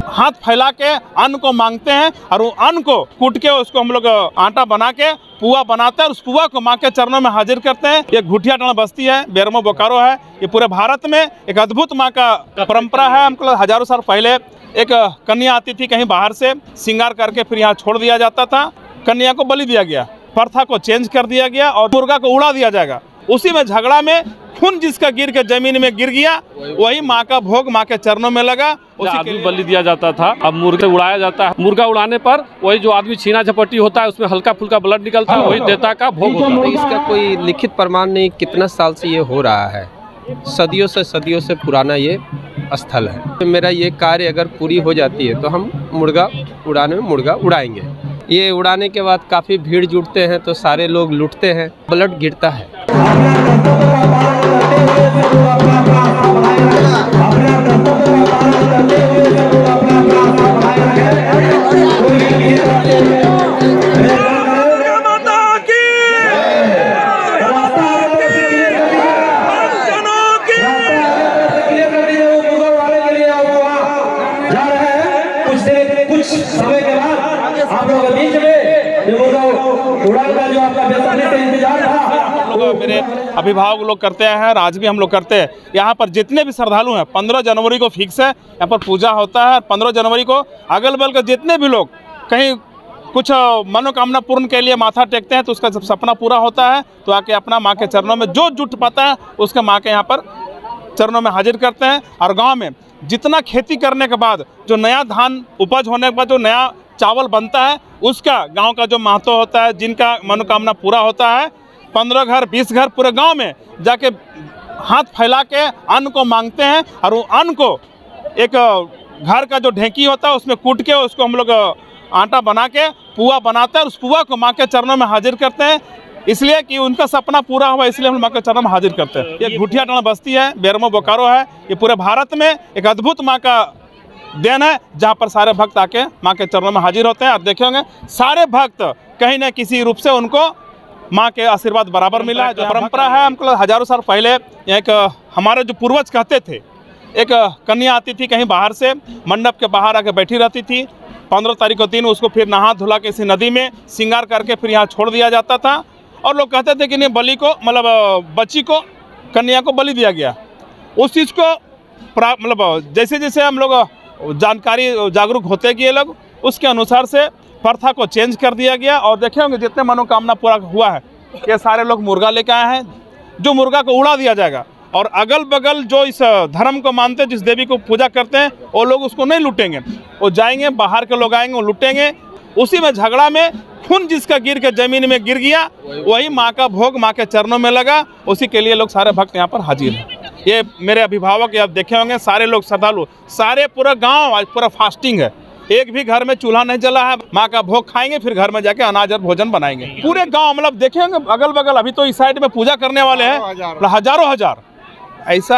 हाथ फैला के अन्न को मांगते हैं और वो अन्न को कूट के उसको हम लोग आटा बना के पुआ बनाते हैं और उस पुआ को माँ के चरणों में हाजिर करते हैं। ये घुटियाटांड़ बस्ती है, बेरमो बोकारो है। ये पूरे भारत में एक अद्भुत माँ का परंपरा है। हमको हजारों साल पहले एक कन्या आती थी कहीं बाहर से, श्रृंगार करके फिर यहाँ छोड़ दिया जाता था। कन्या को बलि दिया गया, प्रथा को चेंज कर दिया गया और मुर्गा को उड़ा दिया जाएगा। उसी में झगड़ा में खून जिसका गिर के जमीन में गिर गया, वही माँ का भोग माँ के चरणों में लगा। उसी आदमी बलि दिया जाता था, अब मुर्गा उड़ाया जाता है। मुर्गा उड़ाने पर वही जो आदमी छीना झपटी होता है, उसमें हल्का फुल्का ब्लड निकलता है, वही देवता का भोग होता है। इसका कोई लिखित प्रमाण नहीं, कितना साल से ये हो रहा है। सदियों से पुराना ये स्थल है। तो मेरा ये कार्य अगर पूरी हो जाती है तो हम मुर्गा उड़ाने में मुर्गा उड़ाएंगे। ये उड़ाने के बाद काफ़ी भीड़ जुटते हैं तो सारे लोग लुटते हैं, ब्लड गिरता है। कुछ समय के बाद आप लोग के बीच में उड़ान का जो आपका बेसब्री से इंतजार था, लोग मेरे अभिभावक लोग करते हैं, आज भी हम लोग करते हैं। यहाँ पर जितने भी श्रद्धालु हैं, 15 जनवरी को फिक्स है यहाँ पर पूजा होता है। 15 जनवरी को अगल बगल के जितने भी लोग कहीं कुछ मनोकामना पूर्ण के लिए माथा टेकते हैं तो उसका जब सपना पूरा होता है तो आके अपना माँ के चरणों में जो जुट पाता है उसके माँ के यहाँ पर चरणों में हाजिर करते हैं। और गांव में जितना खेती करने के बाद जो नया धान उपज होने के बाद जो नया चावल बनता है, उसका गांव का जो महत्व होता है, जिनका मनोकामना पूरा होता है, 15 घर 20 घर पूरे गांव में जाके हाथ फैला के अन्न को मांगते हैं और वो अन्न को एक घर का जो ढेंकी होता है उसमें कूट के उसको हम लोग आटा बना के पुआ बनाते हैं और उस पुआ को माँ के चरणों में हाजिर करते हैं। इसलिए कि उनका सपना पूरा हुआ, इसलिए हम माँ के चरणों में हाजिर करते हैं। ये घुटियाटांड़ बस्ती है, बेरमो बोकारो है। ये पूरे भारत में एक अद्भुत माँ का देन है, जहाँ पर सारे भक्त आके माँ के चरणों में हाजिर होते हैं। और देखे होंगे सारे भक्त कहीं न किसी रूप से उनको माँ के आशीर्वाद बराबर मिला है। जो परंपरा है, हमको हजारों साल पहले एक हमारे जो पूर्वज कहते थे, एक कन्या आती थी कहीं बाहर से, मंडप के बाहर आके बैठी रहती थी। 15 तारीख को दिन उसको फिर नहा धुला के इसी नदी में श्रृंगार करके फिर यहाँ छोड़ दिया जाता था। और लोग कहते थे कि नहीं, बलि को मतलब बच्ची को, कन्या को बलि दिया गया। उस चीज़ को मतलब जैसे जैसे हम लोग जानकारी जागरूक होते गए लोग, उसके अनुसार से प्रथा को चेंज कर दिया गया। और देखे होंगे जितने मनोकामना पूरा हुआ है, ये सारे लोग मुर्गा लेके आए हैं, जो मुर्गा को उड़ा दिया जाएगा। और अगल बगल जो इस धर्म को मानते हैं, जिस देवी को पूजा करते हैं, वो लोग उसको नहीं लूटेंगे, वो जाएंगे, बाहर के लोग आएंगे, वो लूटेंगे। उसी में झगड़ा में खून जिसका गिर के जमीन में गिर गया, वही माँ का भोग माँ के चरणों में लगा। उसी के लिए लोग सारे भक्त यहाँ पर हाजिर हैं। ये मेरे अभिभावक आप देखे होंगे, सारे लोग श्रद्धालु, सारे पूरा गांव आज पूरा फास्टिंग है। एक भी घर में चूल्हा नहीं जला है। माँ का भोग खाएंगे, फिर घर में जाके अनाज और भोजन बनाएंगे। पूरे गांव मतलब देखे होंगे अगल बगल, अभी तो इस साइड में पूजा करने वाले हैं हजारों हजार। ऐसा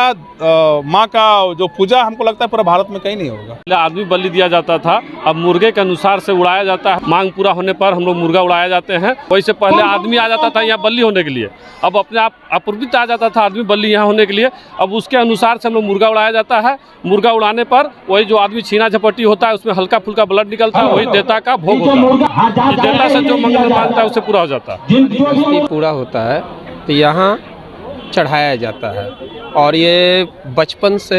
माँ का जो पूजा हमको लगता है पूरा भारत में कहीं नहीं होगा। पहले आदमी बलि दिया जाता था, अब मुर्गे के अनुसार से उड़ाया जाता है। मांग पूरा होने पर हम लोग मुर्गा उड़ाया जाते हैं। वैसे पहले आदमी आ जाता था यहाँ बलि होने के लिए, अब अपने आप अपूर्वित आ जाता था आदमी बलि यहाँ होने के लिए। अब उसके अनुसार से हम लोग मुर्गा उड़ाया जाता है। मुर्गा उड़ाने पर वही जो आदमी छीना झपटी होता है, उसमें हल्का फुल्का ब्लड निकलता है, वही देवता का भोग होता है। देवता से जो मंगल मांगता है उससे पूरा हो जाता है। पूरा होता है तो यहाँ चढ़ाया जाता है। और ये बचपन से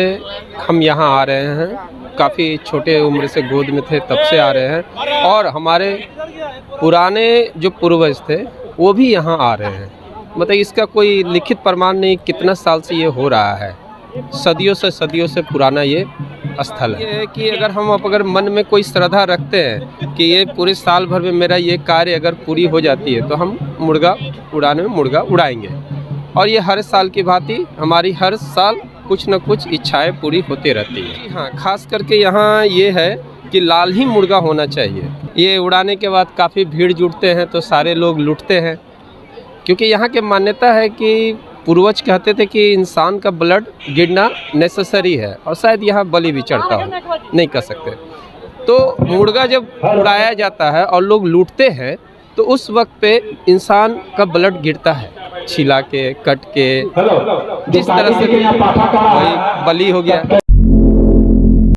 हम यहाँ आ रहे हैं, काफ़ी छोटे उम्र से गोद में थे तब से आ रहे हैं। और हमारे पुराने जो पूर्वज थे वो भी यहाँ आ रहे हैं। मतलब इसका कोई लिखित प्रमाण नहीं, कितना साल से ये हो रहा है। सदियों से पुराना ये स्थल है। ये कि अगर मन में कोई श्रद्धा रखते हैं कि ये पूरे साल भर में मेरा ये कार्य अगर पूरी हो जाती है तो हम मुर्गा उड़ाने में मुर्गा उड़ाएंगे। और ये हर साल की भांति हमारी हर साल कुछ न कुछ इच्छाएं पूरी होती रहती है। हाँ, खास करके यहाँ ये है कि लाल ही मुर्गा होना चाहिए। ये उड़ाने के बाद काफ़ी भीड़ जुटते हैं तो सारे लोग लुटते हैं, क्योंकि यहाँ की मान्यता है कि पूर्वज कहते थे कि इंसान का ब्लड गिरना नेसेसरी है, और शायद यहाँ बलि भी चढ़ता हो, नहीं कर सकते। तो मुर्गा जब उड़ाया जाता है और लोग लूटते हैं तो उस वक्त पे इंसान का ब्लड गिरता है, छिला के, कट के, जिस तरह से वही बलि हो गया।